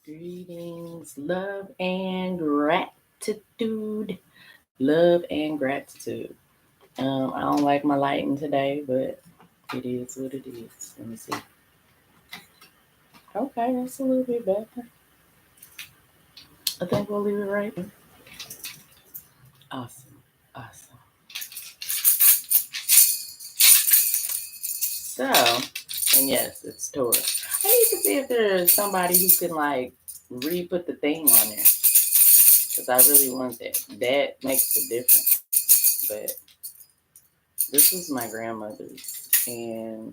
Greetings, love and gratitude. Love and gratitude. I don't like my lighting today, but it is what it is. Let me see. Okay, that's a little bit better. I think we'll leave it right there. Awesome. Awesome. So, and yes, it's Taurus. I need to see if there's somebody who can like re-put the thing on there. Because I really want that. That makes a difference. But this was my grandmother's, and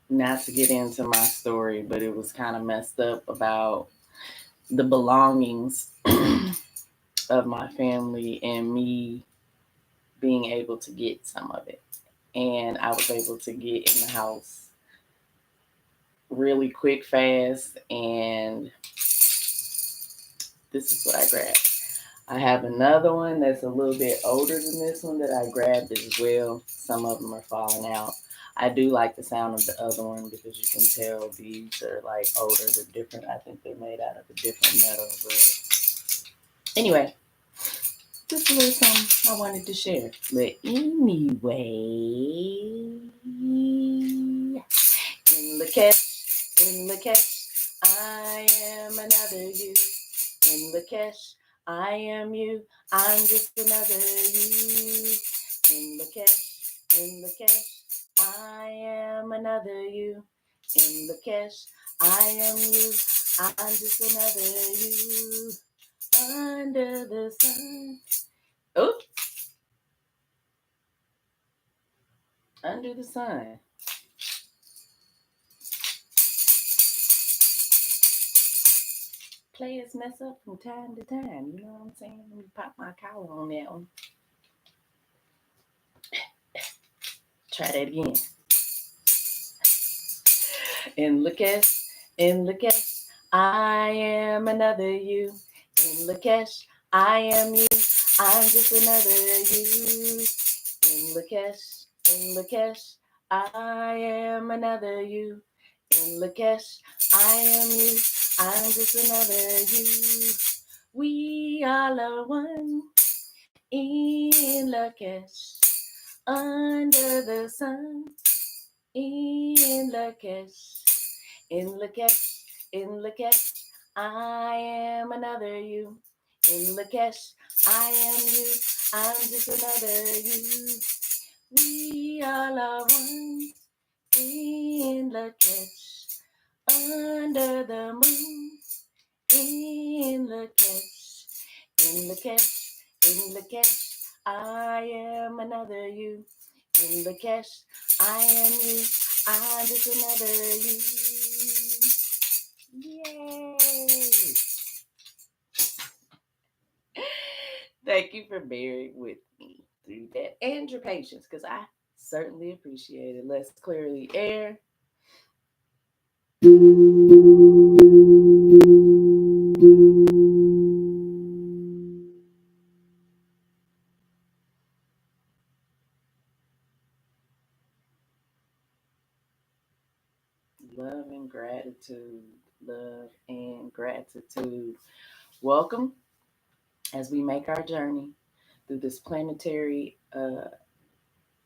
not to get into my story, but it was kind of messed up about the belongings of my family and me being able to get some of it. And I was able to get in the house really quick, fast, and this is what I grabbed. I have another one that's a little bit older than this one that I grabbed as well. Some of them are falling out. I do like the sound of the other one because you can tell these are like older. They're different. I think they're made out of a different metal. But anyway, just a little something I wanted to share. But anyway, in Lakesh, I am another you. In Lakesh, I am you. I'm just another you. In Lakesh, I am another you. In Lakesh, I am you. I'm just another you. Under the sun. Oops. Under the sun. Players mess up from time to time. You know what I'm saying? Let me pop my collar on that one. Try that again. In Lakesh, I am another you. In Lakesh, I am you. I'm just another you. In Lakesh, I am another you. In Lakesh, I am you. I'm just another you. We all are one in Lakesh, under the sun. In Lakesh, in Lakesh, I am another you. In Lakesh, I am you. I'm just another you. We all are one in Lakesh, under the moon. In Lakesh, in Lakesh, I am another you. In Lakesh, I am you. I'm just another you. Yay! Thank you for bearing with me through that and your patience, because I certainly appreciate it. Let's clear the air. Love and gratitude. Love and gratitude. Welcome as we make our journey through this planetary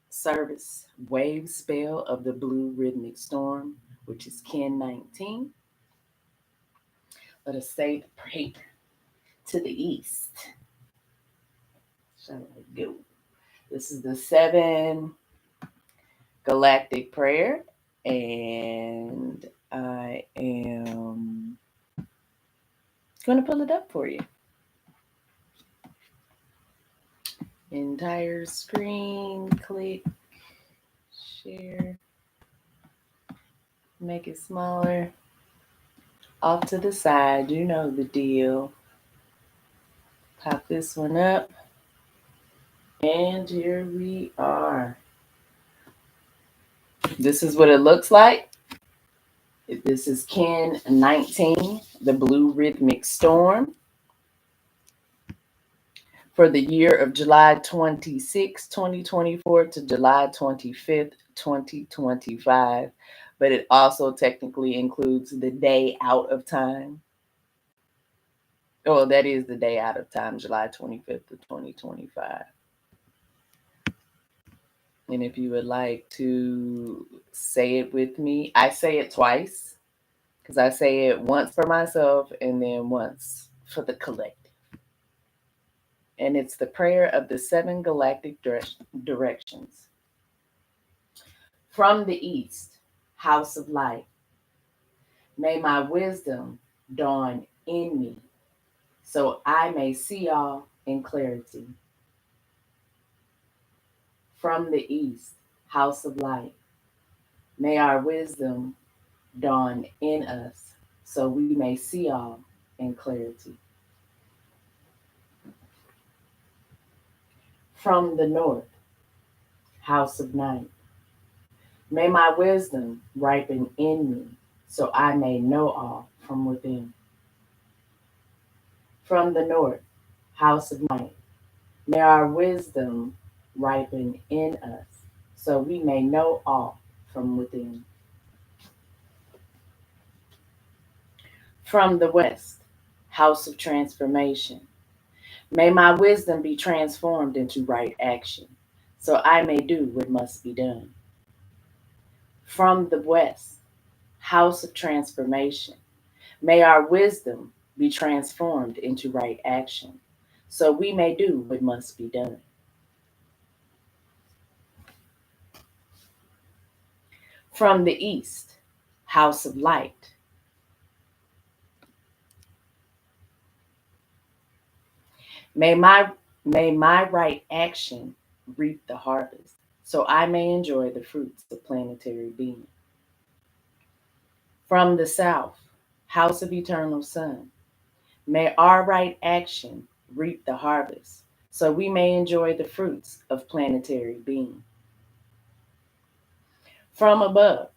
service wave spell of the blue rhythmic storm, which is KIN19. Let us say the prayer to the east. Shall I go? This is the 7 galactic prayer, and I am going to pull it up for you. Entire screen, click, share, make it smaller. Off to the side, you know the deal. Pop this one up. And here we are. This is what it looks like. This is KIN19, the blue rhythmic storm, for the year of July 26, 2024 to July 25th, 2025. but it also technically includes the day out of time. Oh, that is the day out of time, July 25th of 2025. And if you would like to say it with me, I say it twice because I say it once for myself and then once for the collective. And it's the prayer of the 7 galactic directions. From the east, house of light, may my wisdom dawn in me so I may see all in clarity. From the east, house of light, may our wisdom dawn in us so we may see all in clarity. From the north, house of night, may my wisdom ripen in me so I may know all from within. From the north, house of night, may our wisdom ripen in us so we may know all from within. From the west, house of transformation, may my wisdom be transformed into right action so I may do what must be done. From the west, house of transformation, may our wisdom be transformed into right action so we may do what must be done. From the east, house of light, may my right action reap the harvest so I may enjoy the fruits of planetary being. From the south, house of eternal sun, may our right action reap the harvest so we may enjoy the fruits of planetary being. From above,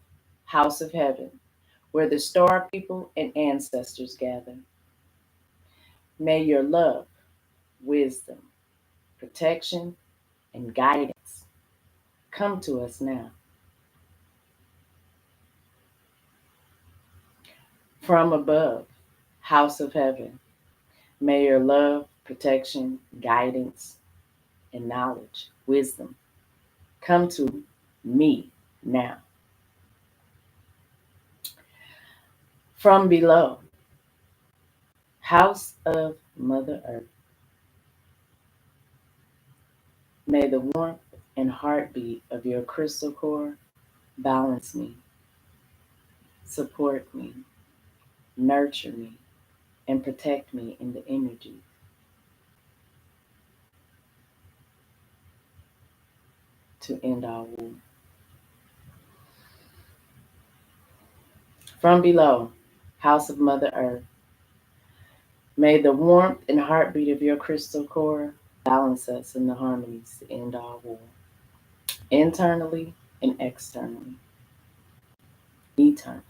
house of heaven, where the star people and ancestors gather, may your love, wisdom, protection, and guidance come to us now. From above, house of heaven, may your love, protection, guidance, and knowledge, wisdom come to me now. From below, house of Mother Earth, may the warmth and heartbeat of your crystal core balance me, support me, nurture me, and protect me in the energy to end our war. From below, house of Mother Earth, may the warmth and heartbeat of your crystal core balance us in the harmonies to end our war, internally and externally, eternally.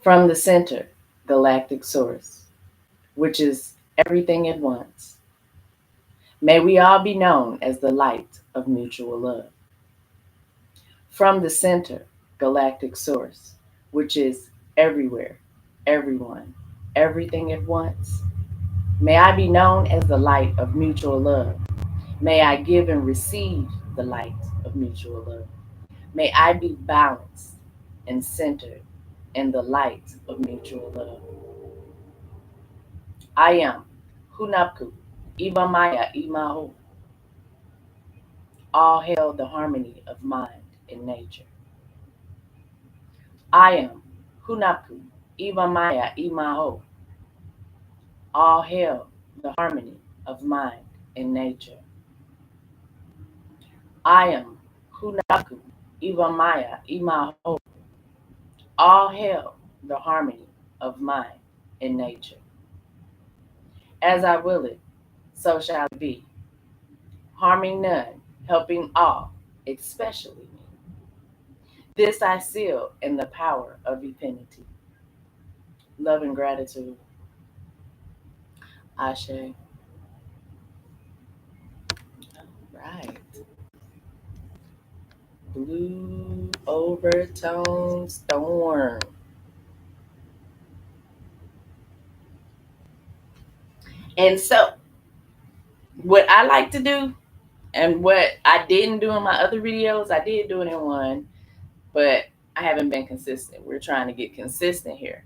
From the center, galactic source, which is everything at once, may we all be known as the light of mutual love. From the center, galactic source, which is everywhere, everyone, everything at once, may I be known as the light of mutual love. May I give and receive the light of mutual love. May I be balanced and centered in the light of mutual love. I am Hunapku, Ibamaya Imaho. All hail the harmony of mind and nature. I am Hunapku, Ibamaya Imaho. All hail the harmony of mind and nature. I am Hunapku, Ibamaya Imaho. All hail the harmony of mind and nature. As I will it, so shall it be. Harming none, helping all, especially me. This I seal in the power of infinity. Love and gratitude. Ashe. Right. Blue overtone storm. And so, what I like to do, and what I didn't do in my other videos, I did do it in one, but I haven't been consistent. We're trying to get consistent here.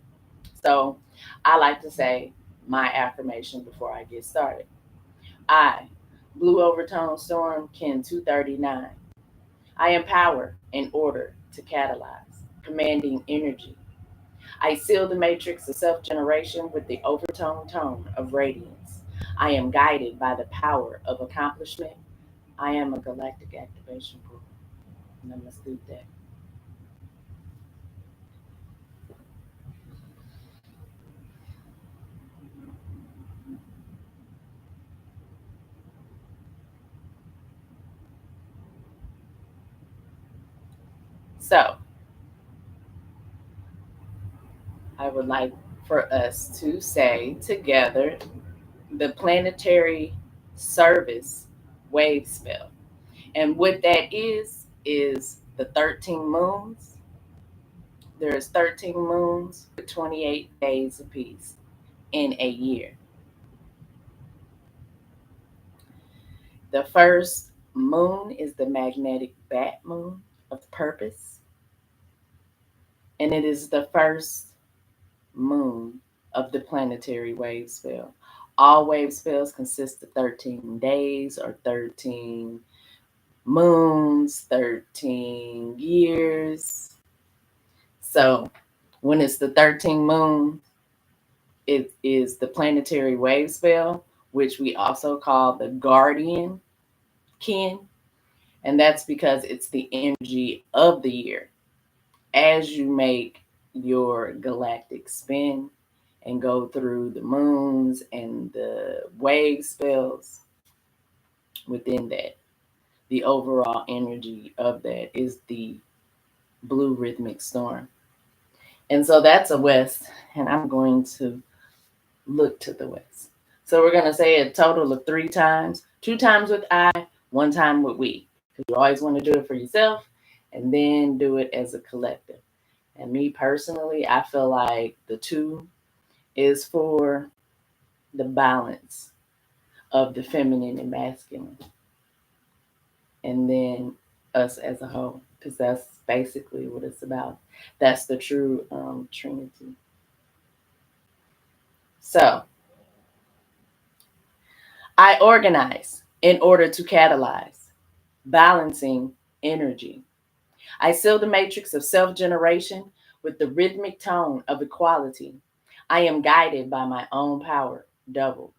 So, I like to say my affirmation before I get started. I, blue overtone storm, KIN 239. I empower in order to catalyze, commanding energy. I seal the matrix of self-generation with the overtone tone of radiance. I am guided by the power of accomplishment. I am a galactic activation group. Namaste. So, I would like for us to say together the planetary service wave spell. And what that is the 13 moons. There's 13 moons with 28 days apiece in a year. The first moon is the magnetic bat moon of purpose, and it is the first moon of the planetary wave spell. All wave spells consist of 13 days or 13 moons, 13 years. So when it's the 13th moon, it is the planetary wave spell, which we also call the guardian kin. And that's because it's the energy of the year. As you make your galactic spin and go through the moons and the wave spells within that, the overall energy of that is the blue rhythmic storm. And so that's a west, and I'm going to look to the west. So we're going to say a total of 3 times, 2 times with I, 1 time with we. Because you always want to do it for yourself and then do it as a collective. And me personally, I feel like the 2 is for the balance of the feminine and masculine. And then us as a whole, because that's basically what it's about. That's the true Trinity. So I organize in order to catalyze, balancing energy. I seal the matrix of self-generation with the rhythmic tone of equality. I am guided by my own power, doubled.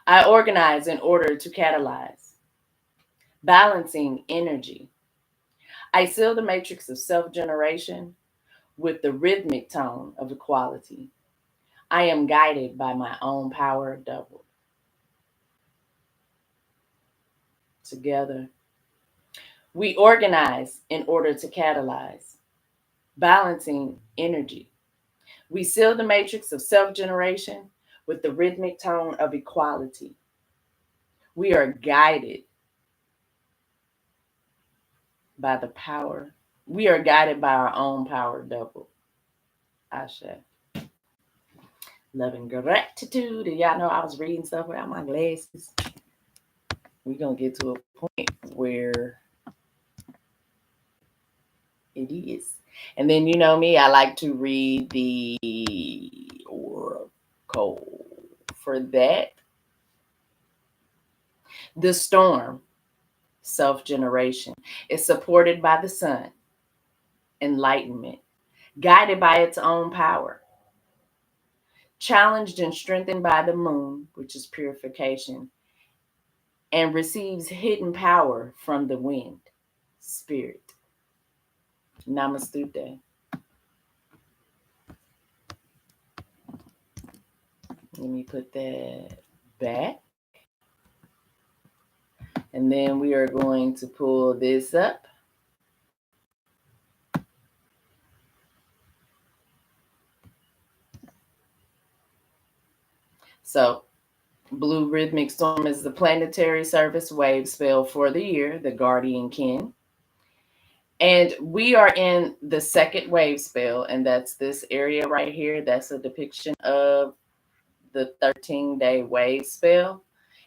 I organize in order to catalyze, balancing energy. I seal the matrix of self-generation with the rhythmic tone of equality. I am guided by my own power, doubled. Together. We organize in order to catalyze, balancing energy. We seal the matrix of self-generation with the rhythmic tone of equality. We are guided by the power. We are guided by our own power double. Ashe. Love and gratitude. And y'all know I was reading stuff without my glasses. We're going to get to a point where it is. And then you know me, I like to read the oracle for that. The storm, self-generation, is supported by the sun, enlightenment, guided by its own power, challenged and strengthened by the moon, which is purification, and receives hidden power from the wind, spirit. Namaste. Let me put that back. And then we are going to pull this up. So Blue rhythmic storm is the planetary surface wave spell for the year, the guardian kin. And we are in the second wave spell, and that's this area right here. That's a depiction of the 13-day wave spell.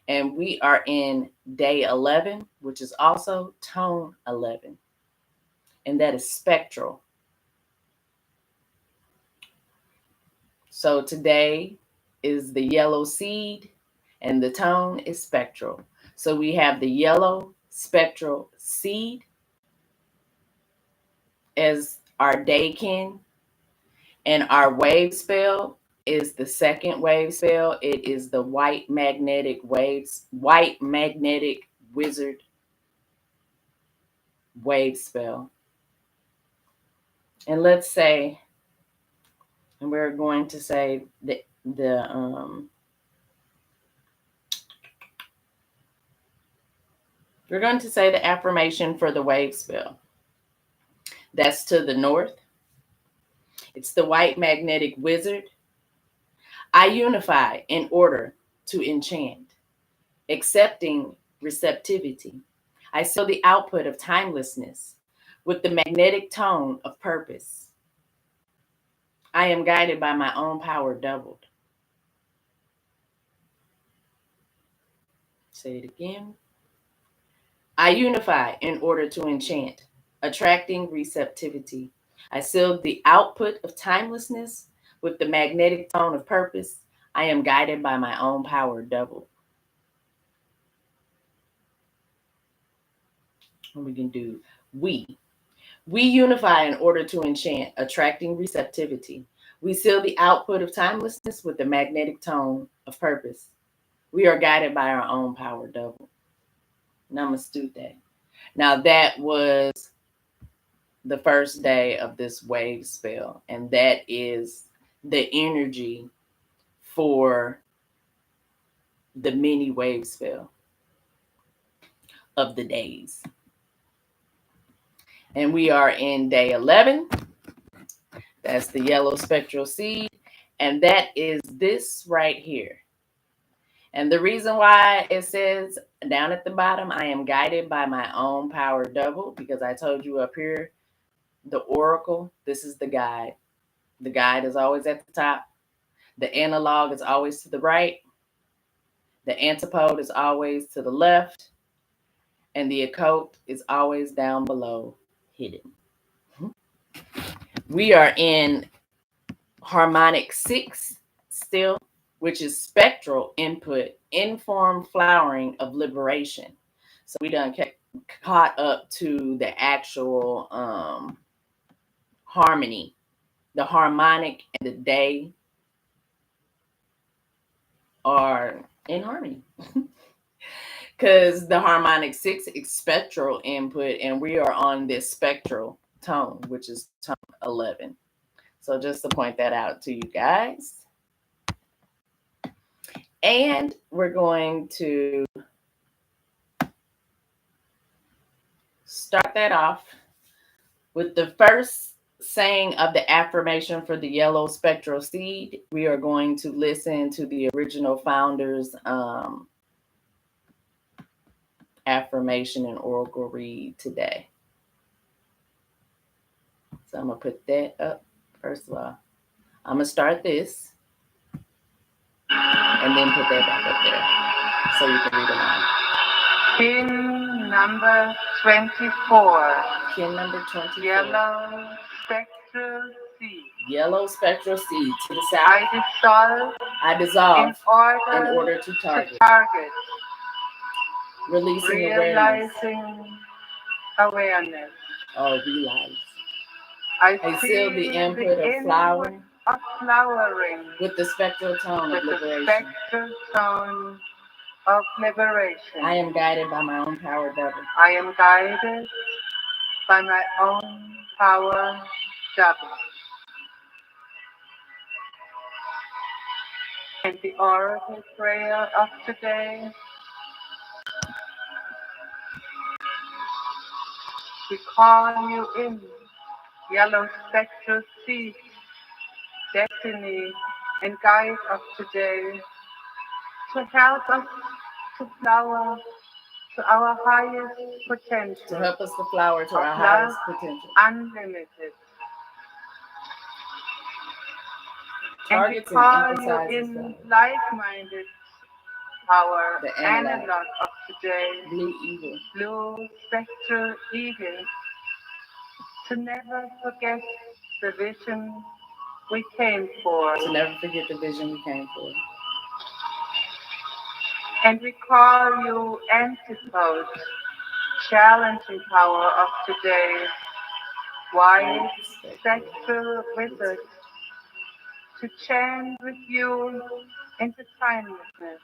And we are in day 11, which is also tone 11. And that is spectral. So today is the yellow seed, and the tone is spectral. So we have the yellow spectral seed as our day kin, and our wave spell is the second wave spell. It is the white magnetic wizard wave spell. And let's say, and we're going to say we're going to say the affirmation for the wave spell. That's to the north. It's the white magnetic wizard. I unify in order to enchant, accepting receptivity. I seal the output of timelessness with the magnetic tone of purpose. I am guided by my own power doubled. Say it again. I unify in order to enchant, attracting receptivity. I seal the output of timelessness with the magnetic tone of purpose. I am guided by my own power doubled. And we can do we. We unify in order to enchant, attracting receptivity. We seal the output of timelessness with the magnetic tone of purpose. We are guided by our own power double. Namaste. Now that was the first day of this wave spell, and that is the energy for the mini wave spell of the days. And we are in day 11. That's the yellow spectral seed. And that is this right here. And the reason why it says down at the bottom, I am guided by my own power double, because I told you up here, the oracle, this is the guide. The guide is always at the top. The analog is always to the right. The antipode is always to the left. And the occult is always down below, hidden. We are in harmonic 6 still, which is spectral input, informed flowering of liberation. So we done caught up to the actual harmony. The harmonic and the day are in harmony. Because the harmonic 6 is spectral input, and we are on this spectral tone, which is tone 11. So just to point that out to you guys. And we're going to start that off with the first saying of the affirmation for the yellow spectral seed. We are going to listen to the original founders' affirmation and oracle read today. So I'm going to put that up. First of all, I'm going to start this and then put that back up there so you can read along. KIN number 24. KIN number 24. Yellow spectral seed. Yellow spectral seed to the south. I dissolve in order to target. Realizing awareness. Oh, realize. I seal the input of flowering with the spectral tone of liberation. I am guided by my own power double. I am guided by my own power double. And the oracle prayer of today, we call you in, yellow spectral seed, destiny and guide of today, to help us to flower to our highest potential. To help us to flower to of our love, highest potential. unlimited. And we Targets and call you emphasizes in flowers. like-minded power, The analog of today, Blue eagle. blue spectral eagle, to never forget the vision we came for. To never forget the vision we came for. And we call you antipode, challenging power of today, white spectral wizard, to chant with you into timelessness.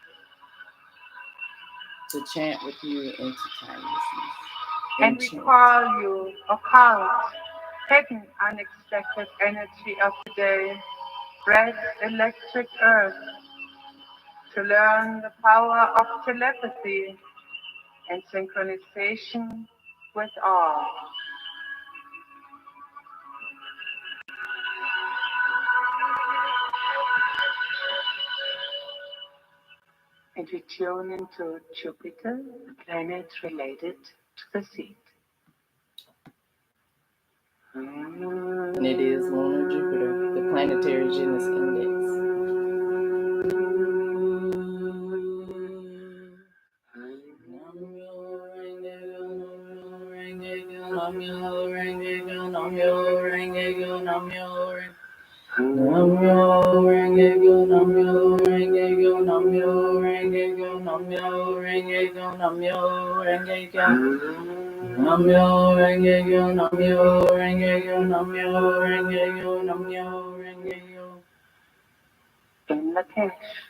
To chant with you into timelessness. And we call you occult, hidden, unexpected energy of today, red electric earth, to learn the power of telepathy and synchronization with all. And we tune into Jupiter, the planet related to the seed. And it is lunar Jupiter, the planetary genus index.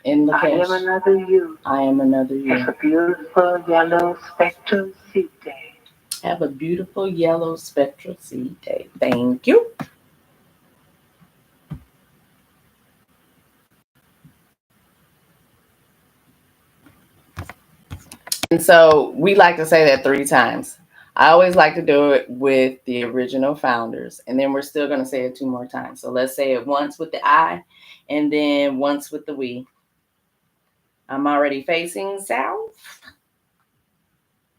In the I am another you. I am another you. Have a beautiful yellow spectral seed day. Have a beautiful yellow spectral seed day. Thank you. And so we like to say that 3 times. I always like to do it with the original founders. And then we're still going to say it 2 more times. So let's say it once with the I and then once with the we. I'm already facing south.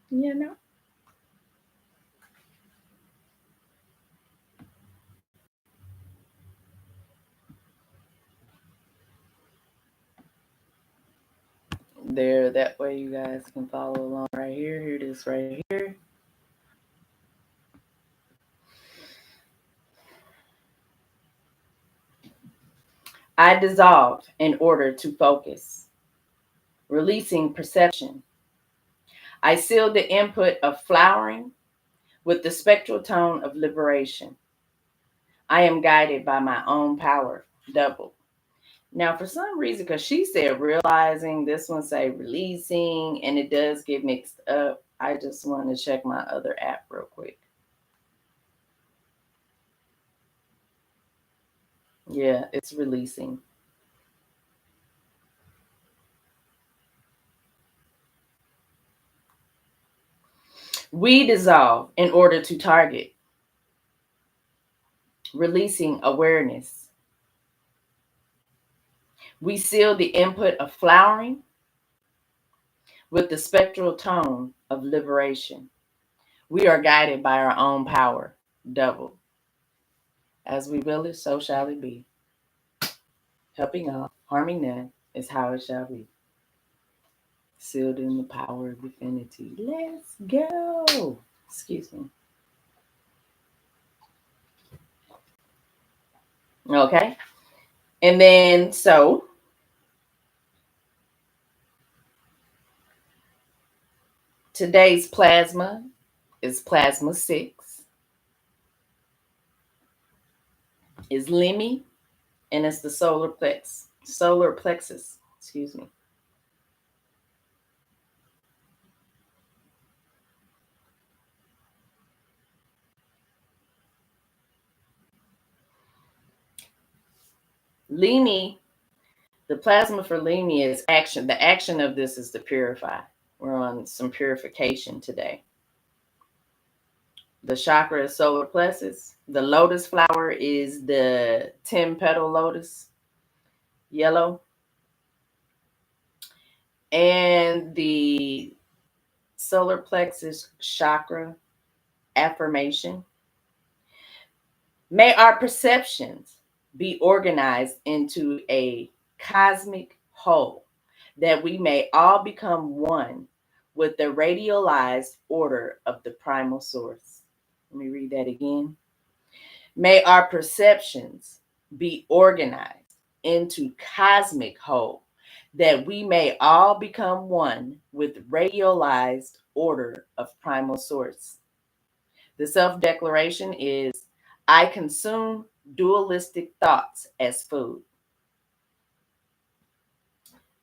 You know. There, that way you guys can follow along right here. Here it is right here. I dissolve in order to focus, releasing perception. I seal the input of flowering with the spectral tone of liberation. I am guided by my own power, double. Now, for some reason, because she said realizing, this one say releasing, and it does get mixed up. I just want to check my other app real quick. Yeah, it's releasing. We dissolve in order to target, releasing awareness. We seal the input of flowering with the spectral tone of liberation. We are guided by our own power, double. As we will it, so shall it be. Helping all, harming none is how it shall be. Sealed in the power of infinity. Let's go. Excuse me. Okay. And then, so today's plasma is plasma 6. Is Lemmy, and it's the solar plexus, excuse me. Lemmy, the plasma for Lemmy is action. The action of this is to purify. We're on some purification today. The chakra is solar plexus. The lotus flower is the 10-petal lotus, yellow. And the solar plexus chakra affirmation: may our perceptions be organized into a cosmic whole, that we may all become one with the radialized order of the primal source. Let me read that again. May our perceptions be organized into cosmic whole, that we may all become one with radialized order of primal source. The self-declaration is, I consume dualistic thoughts as food.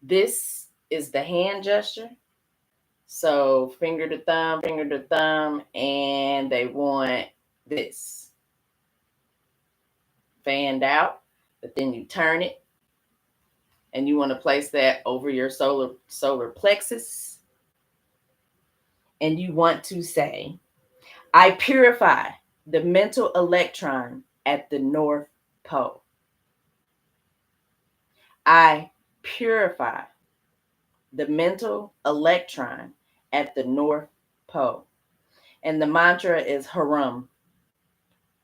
This is the hand gesture. So finger to thumb, and they want this fanned out, but then you turn it, and you want to place that over your solar plexus, and you want to say, I purify the mental electron at the North Pole. I purify the mental electron at the North Pole. And the mantra is Harum.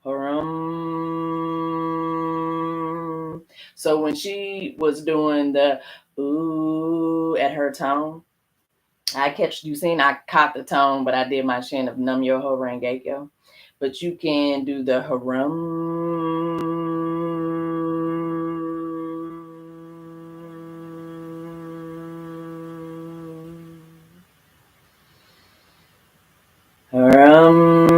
Harum. So when she was doing the ooh at her tone, I caught the tone, but I did my chant of Num Yo Ho Rengekyo. But you can do the Harum. Harum.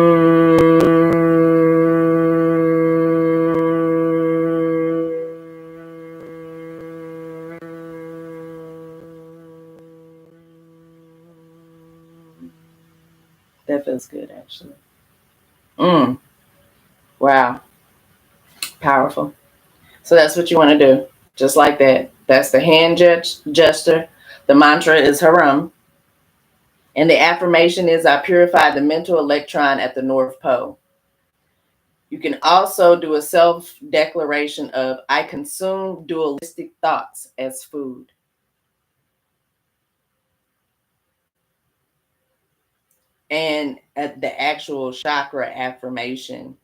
That feels good, actually. Wow. Powerful. So that's what you want to do. Just like that. That's the hand gesture. The mantra is Harum. And the affirmation is, I purify the mental electron at the North Pole. You can also do a self-declaration of, I consume dualistic thoughts as food. And at the actual chakra affirmation,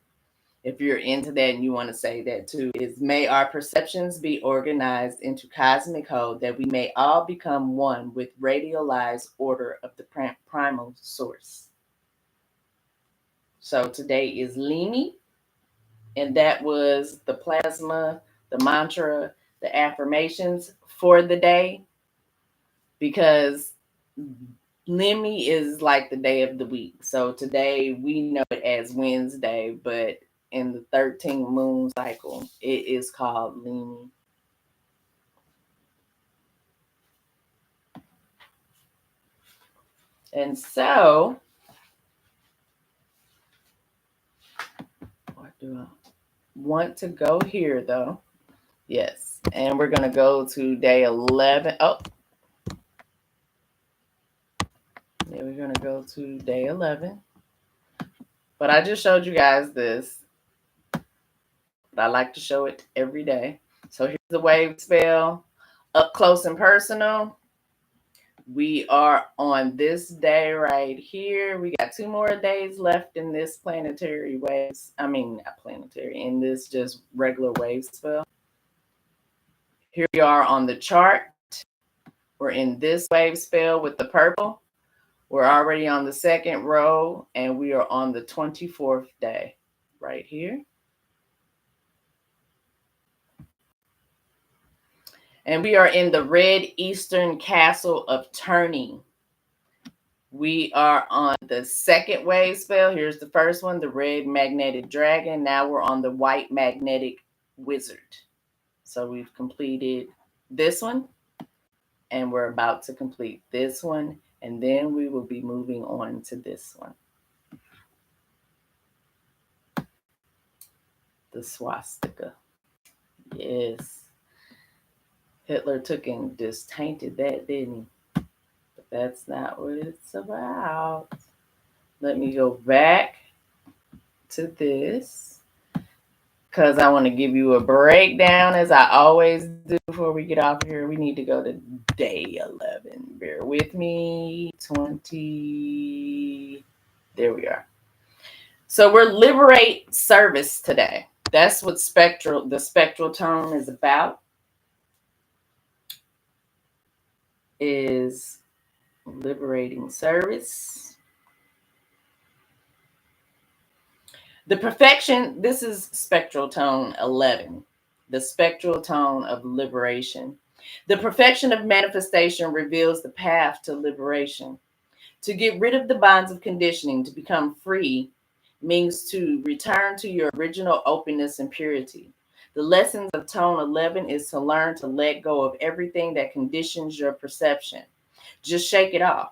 if you're into that and you want to say that too, is, may our perceptions be organized into cosmic whole, that we may all become one with radialized order of the primal source. So today is Limi, and that was the plasma, the mantra, the affirmations for the day, because Limi is like the day of the week. So today we know it as Wednesday, but in the 13th moon cycle, it is called Limi. And so, what do I want to go here though? Yes. And we're going to go to day 11. Oh, yeah, we're going to go to day 11. But I just showed you guys this. But I like to show it every day. So here's the wave spell, up close and personal. We are on this day right here. We got 2 more days left in this planetary waves. I mean, not planetary, in this just regular wave spell. Here we are on the chart. We're in this wave spell with the purple. We're already on the 2nd row, and we are on the 24th day right here. And we are in the red eastern castle of turning. We are on the 2nd wave spell. Here's the first one, the red magnetic dragon. Now we're on the white magnetic wizard. So we've completed this one, and we're about to complete this one, and then we will be moving on to this one. The swastika. Yes. Hitler took and just tainted that, didn't he? But that's not what it's about. Let me go back to this. because I want to give you a breakdown as I always do before we get off here. We need to go to day 11. Bear with me. 20. There we are. So we're liberate service today. That's what the spectral tone is about. Is liberating service. The perfection, this is spectral tone 11, the spectral tone of liberation. The perfection of manifestation reveals the path to liberation. To get rid of the bonds of conditioning, to become free, means to return to your original openness and purity. The lessons of tone 11 is to learn to let go of everything that conditions your perception. Just shake it off.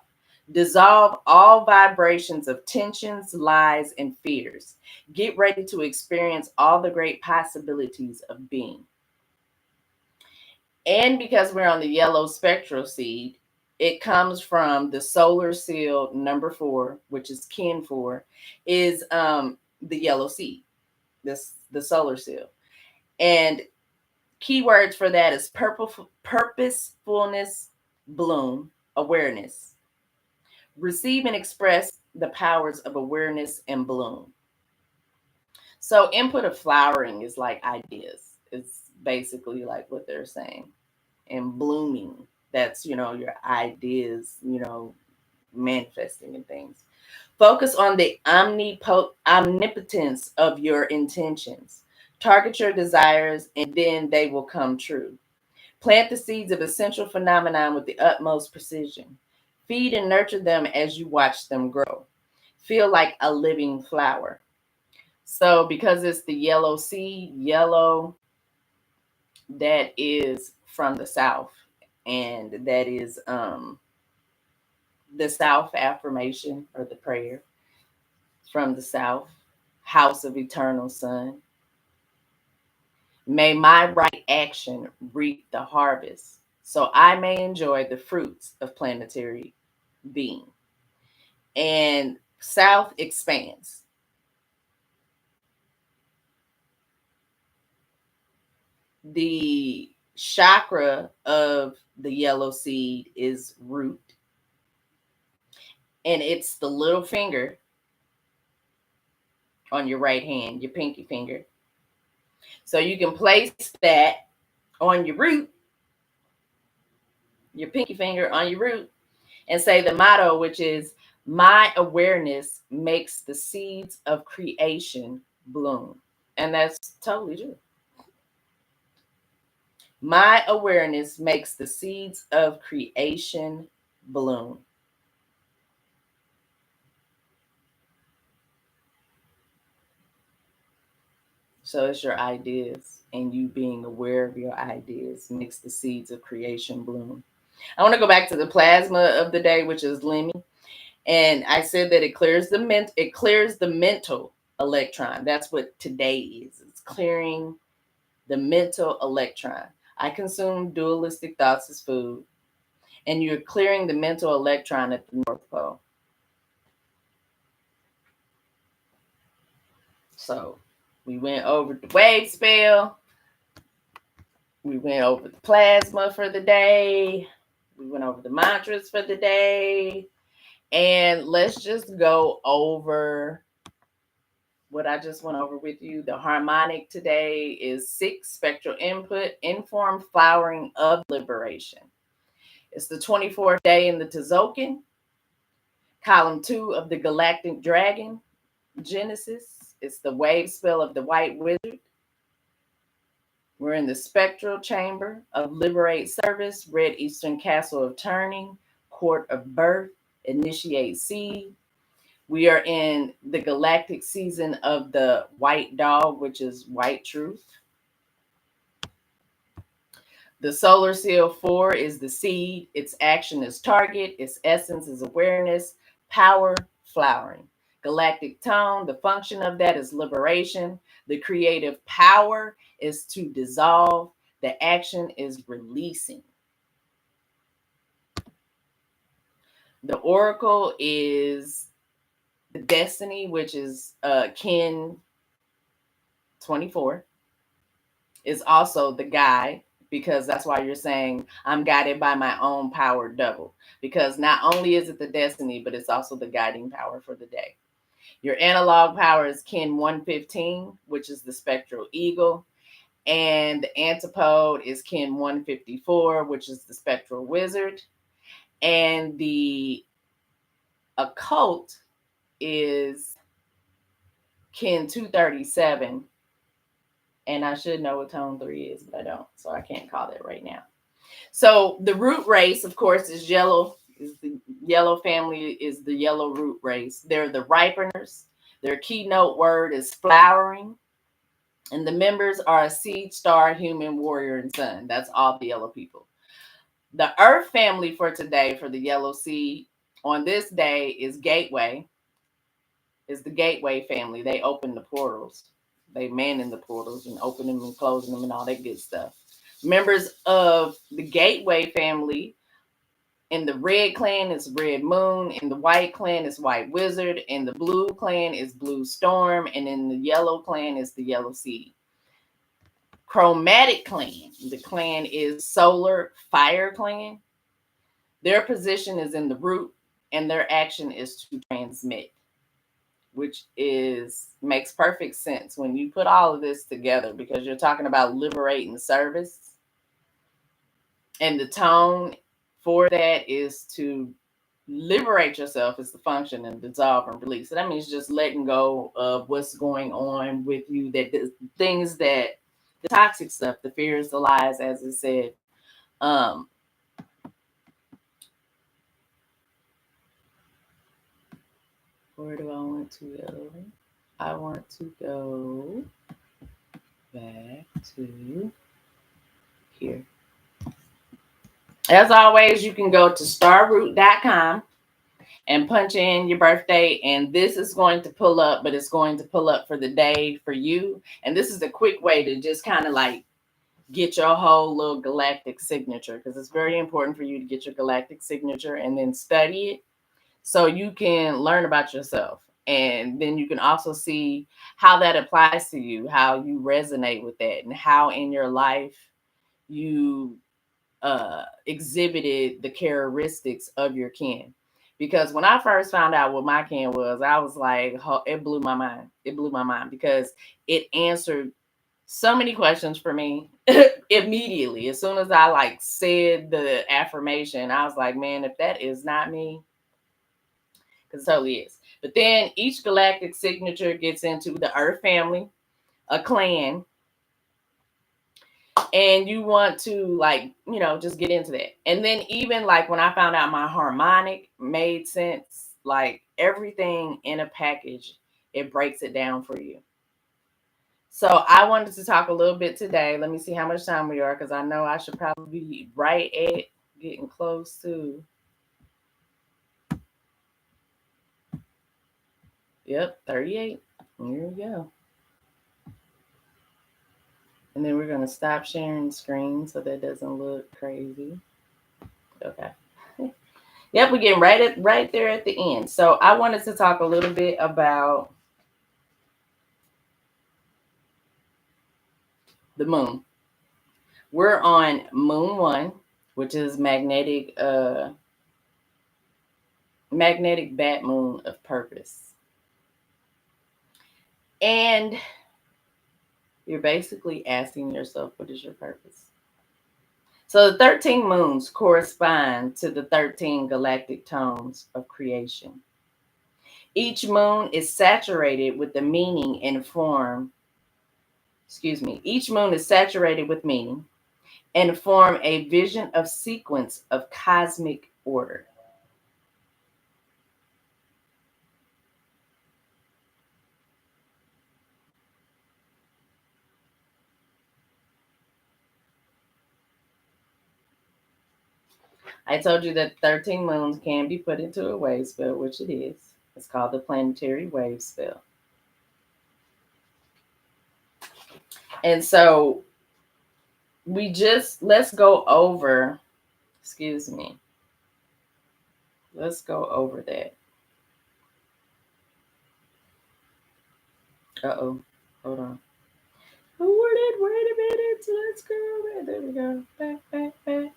Dissolve all vibrations of tensions, lies, and fears. Get ready to experience all the great possibilities of being. And because we're on the yellow spectral seed, it comes from the solar seal number 4, which is KIN4, is the yellow seed, the solar seal. And keywords for that is purposefulness, bloom, awareness. Receive and express the powers of awareness and bloom. So input of flowering is like ideas. It's basically like what they're saying. And blooming, that's, your ideas, manifesting and things. Focus on the omnipotence of your intentions. Target your desires and then they will come true. Plant the seeds of essential phenomenon with the utmost precision. Feed and nurture them as you watch them grow. Feel like a living flower. So because it's the yellow seed, yellow, that is from the South. And that is the South affirmation or the prayer from the South, house of eternal sun. May my right action reap the harvest, so I may enjoy the fruits of planetary being. And South expands. The chakra of the yellow seed is root, and it's the little finger on your right hand, your pinky finger. So you can place that on your root, your pinky finger on your root, and say the motto, which is, my awareness makes the seeds of creation bloom. And that's totally true. My awareness makes the seeds of creation bloom. So it's your ideas, and you being aware of your ideas makes the seeds of creation bloom. I want to go back to the plasma of the day, which is Lemmy. And I said that it clears the mental electron. That's what today is. It's clearing the mental electron. I consume dualistic thoughts as food, and you're clearing the mental electron at the North Pole. So we went over the wave spell. We went over the plasma for the day. We went over the mantras for the day. And let's just go over what I just went over with you. The harmonic today is 6, spectral input, informed flowering of liberation. It's the 24th day in the Tzolk'in, column 2 of the galactic dragon, Genesis. It's the wave spell of the white wizard. We're in the spectral chamber of liberate service, red eastern castle of turning, court of birth, initiate seed. We are in the galactic season of the white dog, which is white truth. The solar seal 4 is the seed. Its action is target. Its essence is awareness, power, flowering. Galactic tone, the function of that is liberation. The creative power is to dissolve. The action is releasing. The oracle is the destiny, which is KIN24. is also the guide, because that's why you're saying I'm guided by my own power double, because not only is it the destiny, but it's also the guiding power for the day. Your analog power is KIN-115, which is the spectral eagle. And the antipode is KIN-154, which is the spectral wizard. And the occult is KIN-237. And I should know what tone 3 is, but I don't. So I can't call that right now. So the root race, of course, is yellow. Is the yellow family is the yellow root race. They're the ripeners. Their keynote word is flowering. And the members are a seed, star, human, warrior, and sun. That's all the yellow people. The earth family for today, for the yellow seed, on this day is gateway. Is the gateway family. They open the portals. They man in the portals and open them and closing them and all that good stuff. Members of the gateway family, in the red clan is red moon, in the white clan is white wizard, in the blue clan is blue storm, and in the yellow clan is the yellow seed. Chromatic clan, the clan is solar fire clan. Their position is in the root, and their action is to transmit, which makes perfect sense when you put all of this together, because you're talking about liberating service, and the tone for that is to liberate yourself is the function, and dissolve and release. So that means just letting go of what's going on with you, that the things that the toxic stuff, the fears, the lies, as it said. Where do I want to go? I want to go back to here. As always, you can go to starroot.com and punch in your birthday, and this is going to pull up, but it's going to pull up for the day for you. And this is a quick way to just kind of like get your whole little galactic signature, because it's very important for you to get your galactic signature and then study it so you can learn about yourself. And then you can also see how that applies to you, how you resonate with that, and how in your life you exhibited the characteristics of your kin. Because when I first found out what my kin was, I was like, it blew my mind. It blew my mind because it answered so many questions for me immediately. As soon as I like said the affirmation, I was like, man, if that is not me, because it totally is. But then each galactic signature gets into the Earth family, a clan, and you want to like, just get into that. And then even like when I found out my harmonic made sense, like everything in a package, it breaks it down for you. So I wanted to talk a little bit today. Let me see how much time we are, because I know I should probably be right at getting close to. Yep, 38. Here we go. And then we're going to stop sharing the screen so that doesn't look crazy. Okay. Yep, we're getting right there at the end. So I wanted to talk a little bit about the moon. We're on moon 1, which is magnetic bat moon of purpose. And you're basically asking yourself, what is your purpose? So the 13 moons correspond to the 13 galactic tones of creation. Each moon is saturated with the meaning and form. Each moon is saturated with meaning and form a vision of sequence of cosmic order. I told you that 13 moons can be put into a wave spell, which it is. It's called the planetary wave spell. And so let's go over, let's go over that. Uh-oh, hold on. Wait a minute. Let's go. There we go. Back. Bam.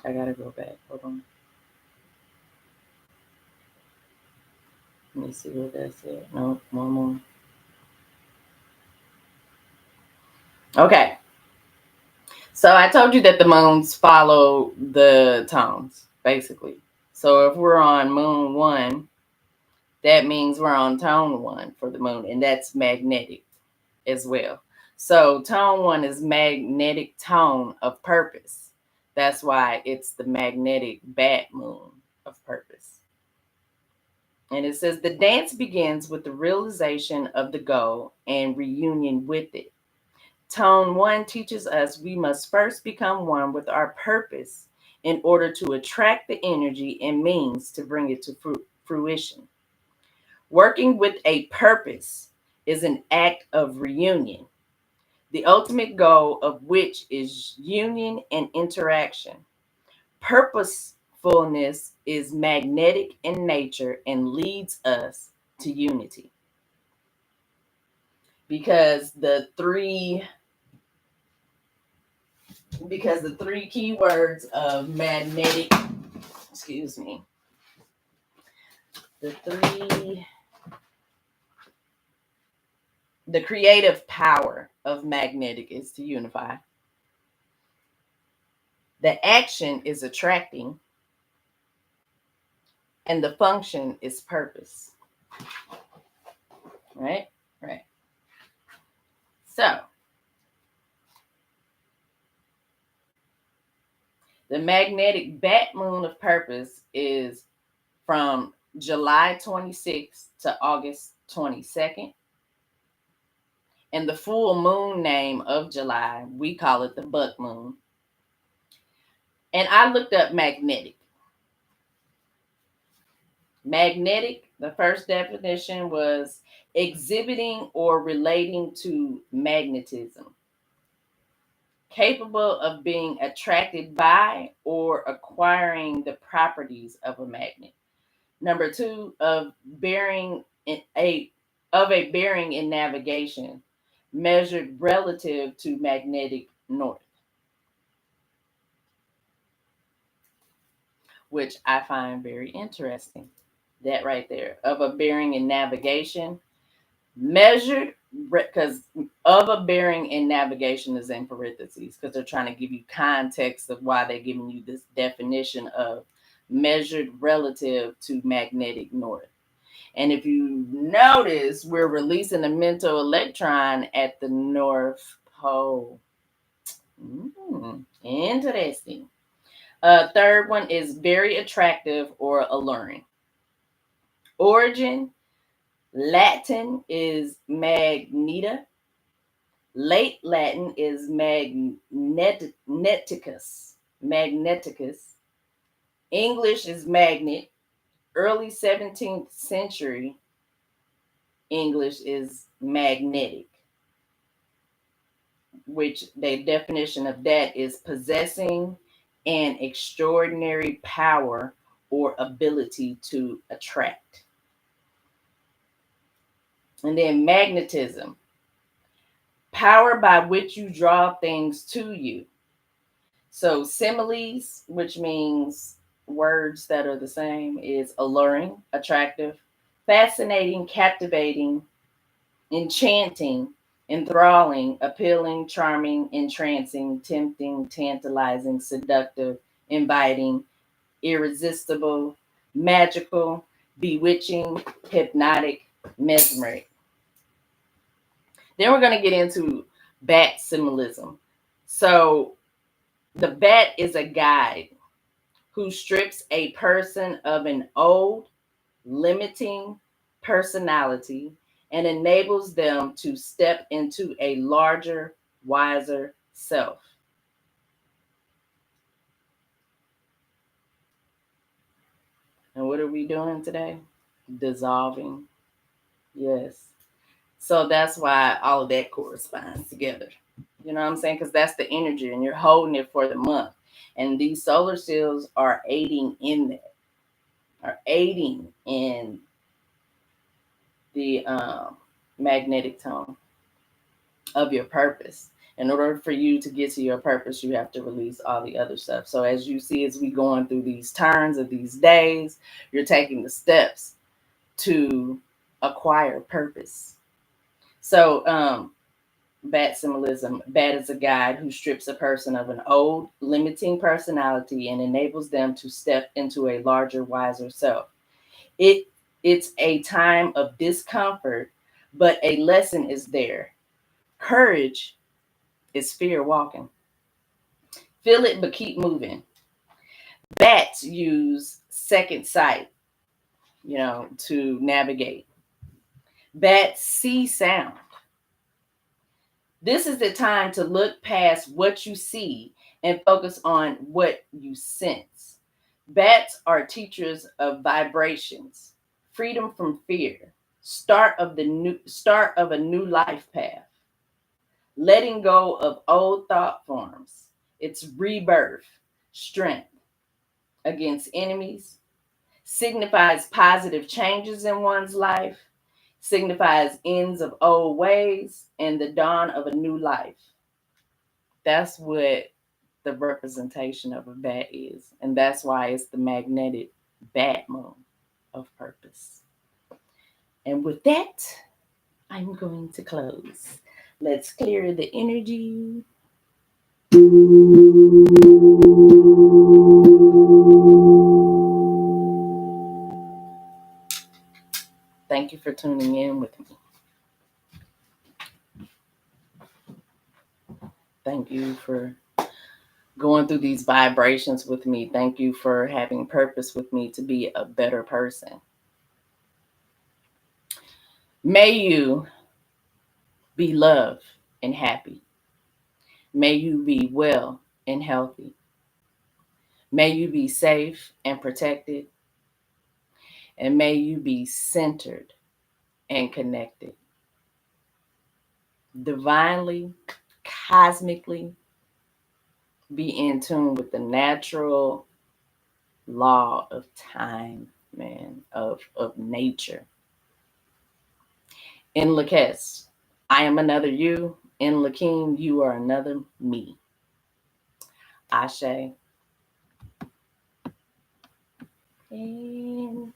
I gotta go back. Hold on. Let me see what that said. No, one more. Okay. So I told you that the moons follow the tones, basically. So if we're on moon 1, that means we're on tone 1 for the moon, and that's magnetic as well. So tone 1 is magnetic tone of purpose. That's why it's the magnetic bat moon of purpose. And it says the dance begins with the realization of the goal and reunion with it. Tone 1 teaches us we must first become one with our purpose in order to attract the energy and means to bring it to fruition. Working with a purpose is an act of reunion, the ultimate goal of which is union and interaction. Purposefulness is magnetic in nature and leads us to unity. Because the three keywords of magnetic, the creative power of magnetic is to unify. The action is attracting, and the function is purpose. Right? So, the magnetic bat moon of purpose is from July 26th to August 22nd. And the full moon name of July, we call it the buck moon. And I looked up magnetic. Magnetic, the first definition was exhibiting or relating to magnetism, capable of being attracted by or acquiring the properties of a magnet. Number 2, of bearing in navigation, measured relative to magnetic north, which I find very interesting. That right there, of a bearing in navigation, measured, because of a bearing in navigation is in parentheses because they're trying to give you context of why they're giving you this definition of measured relative to magnetic north. And if you notice, we're releasing a mental electron at the North Pole. Interesting. Third one is very attractive or alluring. Origin, Latin is magneta. Late Latin is magneticus. English is magnet. Early 17th century English is magnetic, which the definition of that is possessing an extraordinary power or ability to attract. And then magnetism, power by which you draw things to you. So similes, which means words that are the same, is alluring, attractive, fascinating, captivating, enchanting, enthralling, appealing, charming, entrancing, tempting, tantalizing, seductive, inviting, irresistible, magical, bewitching, hypnotic, mesmeric. Then we're going to get into bat symbolism. So the bat is a guide who strips a person of an old, limiting personality and enables them to step into a larger, wiser self. And what are we doing today? Dissolving. Yes. So that's why all of that corresponds together. You know what I'm saying? Because that's the energy, and you're holding it for the month. And these solar seals are aiding in that, are aiding in the magnetic tone of your purpose. In order for you to get to your purpose, you have to release all the other stuff. So as you see, as we going through these turns of these days, you're taking the steps to acquire purpose. So bat symbolism. Bat is a guide who strips a person of an old, limiting personality and enables them to step into a larger, wiser self. It's a time of discomfort, but a lesson is there. Courage is fear walking. Feel it, but keep moving. Bats use second sight, to navigate. Bats see sound. This is the time to look past what you see and focus on what you sense. Bats are teachers of vibrations, freedom from fear, start of a new life path, letting go of old thought forms. It's rebirth, strength against enemies, signifies positive changes in one's life, signifies ends of old ways and the dawn of a new life. That's what the representation of a bat is. And that's why it's the magnetic bat moon of purpose. And with that, I'm going to close. Let's clear the energy. Thank you for tuning in with me. Thank you for going through these vibrations with me. Thank you for having purpose with me to be a better person. May you be loved and happy. May you be well and healthy. May you be safe and protected. And may you be centered and connected. Divinely, cosmically, be in tune with the natural law of time, man, of nature. In Lakes, I am another you. In Lakeem, you are another me. Ashe. And